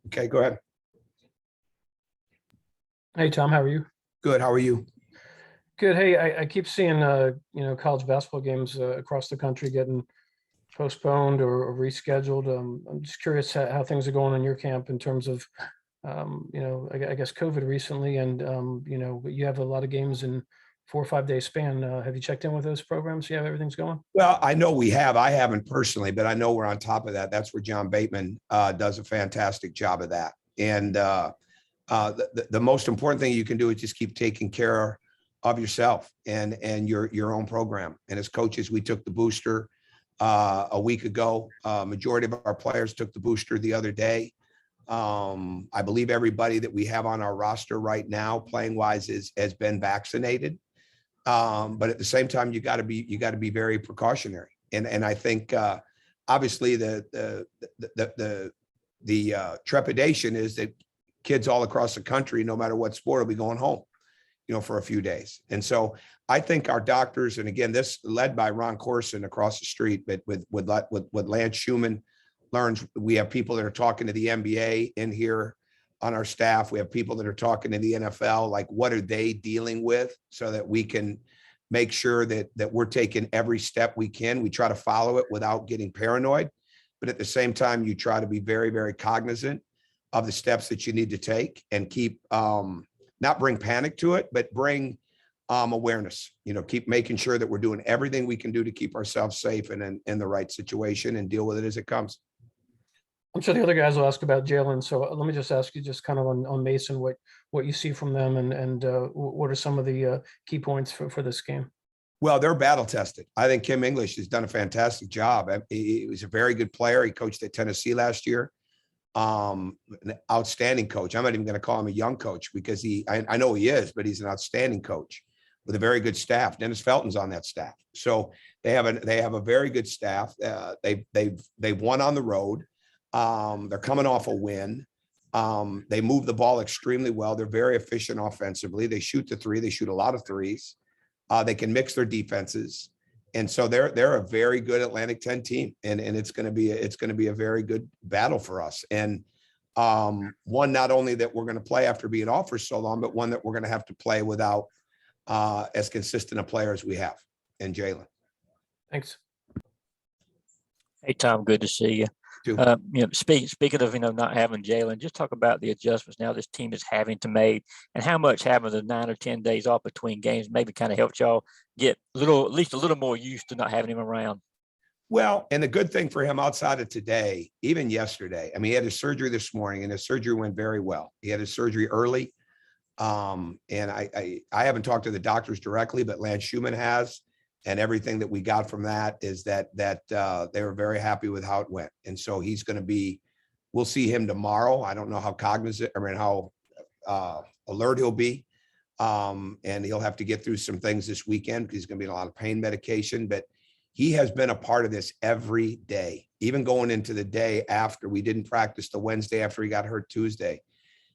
Okay, go ahead. Hey, Tom, how are you? Good. How are you? Good. Hey, I keep seeing, college basketball games across the country getting postponed or rescheduled. I'm just curious how things are going in your camp in terms of, I guess COVID recently, and, you have a lot of games in 4 or 5 day span. Have you checked in with those programs? Yeah, everything's going? Well, I know we have. I haven't personally, but I know we're on top of that. That's where John Bateman does a fantastic job of that. And the most important thing you can do is just keep taking care of yourself and your own program. And as coaches, we took the booster a week ago. Majority of our players took the booster the other day. I believe everybody that we have on our roster right now, playing wise, has been vaccinated. But at the same time, you got to be very precautionary. And I think obviously the trepidation is that kids all across the country, no matter what sport, will be going home, for a few days. And so I think our doctors, and again, this led by Ron Corson across the street, but with Lance Schumann learns, we have people that are talking to the NBA in here on our staff. We have people that are talking to the NFL, like what are they dealing with, so that we can make sure that we're taking every step we can. We try to follow it without getting paranoid, but at the same time, you try to be very, very cognizant of the steps that you need to take and keep, not bring panic to it, but bring awareness, keep making sure that we're doing everything we can do to keep ourselves safe and in the right situation and deal with it as it comes. I'm sure the other guys will ask about Jalen. So let me just ask you just kind of on Mason, what you see from them and what are some of the key points for this game? Well, they're battle tested. I think Kim English has done a fantastic job. He was a very good player. He coached at Tennessee last year. An outstanding coach. I'm not even going to call him a young coach because I know he is, but he's an outstanding coach with a very good staff. Dennis Felton's on that staff. So they have a very good staff. They've won on the road. They're coming off a win. They move the ball extremely well. They're very efficient offensively. They shoot the three. They shoot a lot of threes. They can mix their defenses. And so they're a very good Atlantic 10 team. And it's going to be a very good battle for us. And one, not only that we're going to play after being off for so long, but one that we're going to have to play without as consistent a player as we have in Jalen. Thanks. Hey, Tom, good to see you. Speaking of, not having Jalen, just talk about the adjustments now this team is having to make and how much having the 9 or 10 days off between games maybe kind of helped y'all get at least a little more used to not having him around. Well, and the good thing for him outside of today, even yesterday, he had his surgery this morning and his surgery went very well. He had his surgery early. And I haven't talked to the doctors directly, but Lance Schumann has. And everything that we got from that is that they were very happy with how it went. And so he's going to be, we'll see him tomorrow. I don't know how how alert he'll be. And he'll have to get through some things this weekend because he's going to be on a lot of pain medication, but he has been a part of this every day, even going into the day after we didn't practice the Wednesday after he got hurt Tuesday.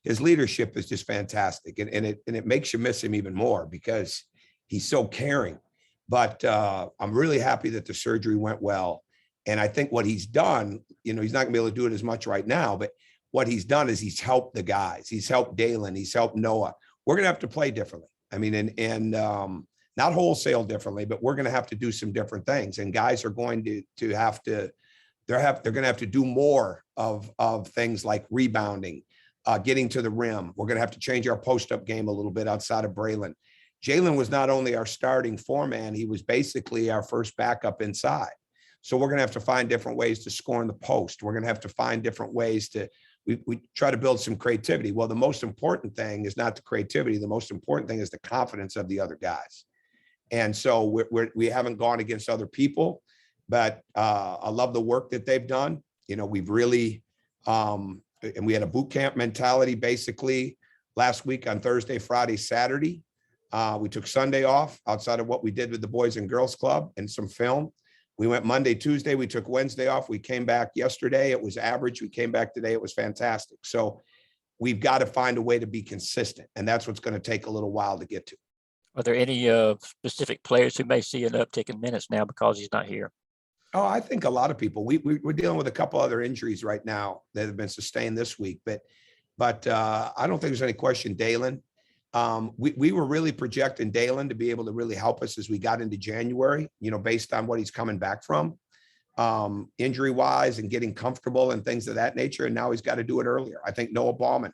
His leadership is just fantastic. And it makes you miss him even more because he's so caring. But I'm really happy that the surgery went well. And I think what he's done, he's not gonna be able to do it as much right now, but what he's done is he's helped the guys. He's helped Dalen. He's helped Noah. We're gonna have to play differently. And not wholesale differently, but we're gonna have to do some different things. And guys are going to have to, they're gonna have to do more of things like rebounding, getting to the rim. We're gonna have to change our post-up game a little bit outside of Braylon. Jalen was not only our starting four-man, he was basically our first backup inside. So we're going to have to find different ways to score in the post. We're going to have to find different ways we try to build some creativity. Well, the most important thing is not the creativity. The most important thing is the confidence of the other guys. And so we haven't gone against other people, but I love the work that they've done. We've really, and we had a boot camp mentality basically last week on Thursday, Friday, Saturday. We took Sunday off outside of what we did with the Boys and Girls Club and some film. We went Monday, Tuesday. We took Wednesday off. We came back yesterday. It was average. We came back today. It was fantastic. So we've got to find a way to be consistent. And that's what's going to take a little while to get to. Are there any specific players who may see an uptick in minutes now because he's not here? Oh, I think a lot of people, we're dealing with a couple other injuries right now that have been sustained this week, but I don't think there's any question Dalen. We were really projecting Dalen to be able to really help us as we got into January, based on what he's coming back from, injury wise and getting comfortable and things of that nature. And now he's got to do it earlier. I think Noah Ballman,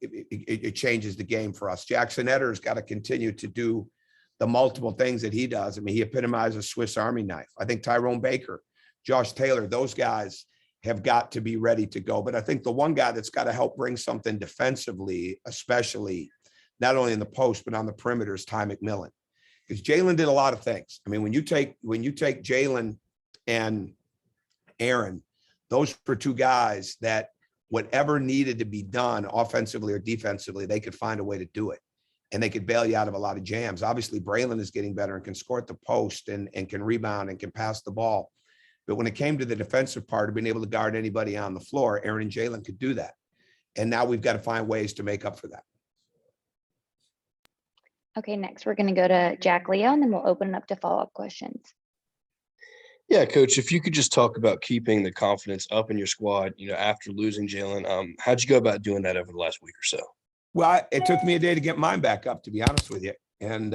it changes the game for us. Jackson Etter's got to continue to do the multiple things that he does. I mean, he epitomizes a Swiss Army knife. I think Tyrone Baker, Josh Taylor, those guys have got to be ready to go. But I think the one guy that's got to help bring something defensively, especially not only in the post, but on the perimeter, is Ty McMillan. Because Jalen did a lot of things. I mean, when you take Jalen and Aaron, those were two guys that whatever needed to be done offensively or defensively, they could find a way to do it. And they could bail you out of a lot of jams. Obviously, Braylon is getting better and can score at the post and can rebound and can pass the ball. But when it came to the defensive part of being able to guard anybody on the floor, Aaron and Jalen could do that. And now we've got to find ways to make up for that. Okay, next we're going to go to Jack Leo, and then we'll open it up to follow-up questions. Yeah, Coach, if you could just talk about keeping the confidence up in your squad, after losing Jalen, how'd you go about doing that over the last week or so? Well, it took me a day to get mine back up, to be honest with you. And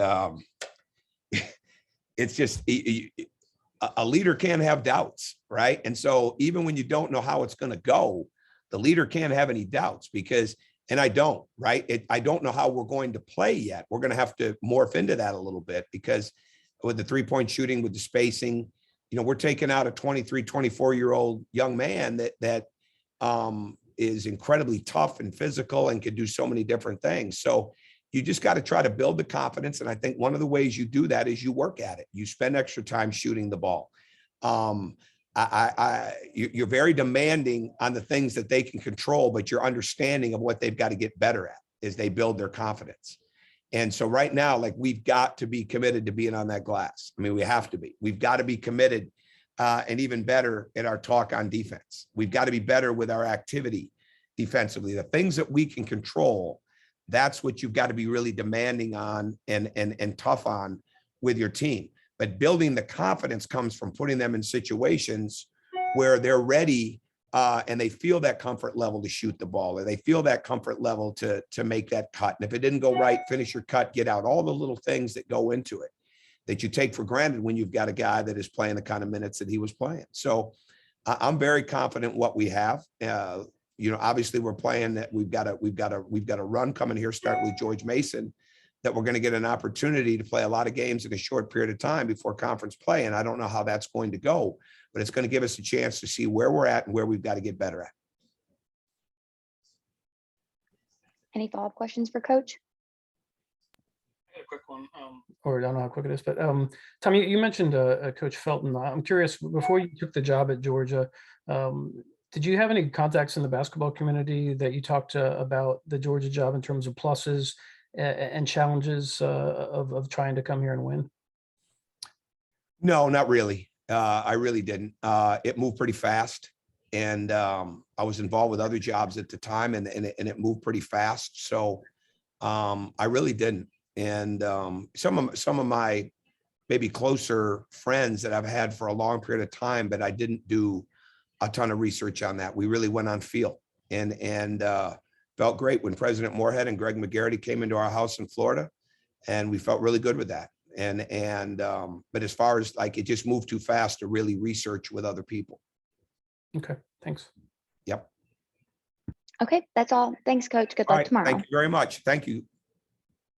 it's just a leader can't have doubts, right? And so even when you don't know how it's going to go, the leader can't have any doubts because, and I don't, right? I don't know how we're going to play yet. We're going to have to morph into that a little bit because with the three-point shooting, with the spacing, we're taking out a 23, 24-year-old young man that is incredibly tough and physical and can do so many different things. So you just got to try to build the confidence. And I think one of the ways you do that is you work at it. You spend extra time shooting the ball. You're very demanding on the things that they can control, but your understanding of what they've got to get better at as they build their confidence. And so right now, we've got to be committed to being on that glass. I mean, we have to be. We've got to be committed and even better in our talk on defense. We've got to be better with our activity defensively. The things that we can control, that's what you've got to be really demanding on and tough on with your team. But building the confidence comes from putting them in situations where they're ready and they feel that comfort level to shoot the ball, or they feel that comfort level to make that cut. And if it didn't go right, finish your cut, get out, all the little things that go into it that you take for granted when you've got a guy that is playing the kind of minutes that he was playing. So I'm very confident what we have. Obviously we're playing that we've got a run coming here, starting with George Mason, that we're going to get an opportunity to play a lot of games in a short period of time before conference play. And I don't know how that's going to go, but it's going to give us a chance to see where we're at and where we've got to get better at. Any follow-up questions for Coach? I got a quick one, or I don't know how quick it is, but Tom, you mentioned Coach Felton. I'm curious, before you took the job at Georgia, did you have any contacts in the basketball community that you talked to about the Georgia job in terms of pluses and challenges of trying to come here and win? No, not really. I really didn't. It moved pretty fast, and I was involved with other jobs at the time, and it moved pretty fast. So I really didn't. And some of my maybe closer friends that I've had for a long period of time, but I didn't do a ton of research on that. We really went on feel and felt great when President Moorhead and Greg McGarity came into our house in Florida, and we felt really good with that. But as far as it just moved too fast to really research with other people. Okay, thanks. Yep. Okay, that's all. Thanks, Coach. Good luck tomorrow. Thank you very much. Thank you.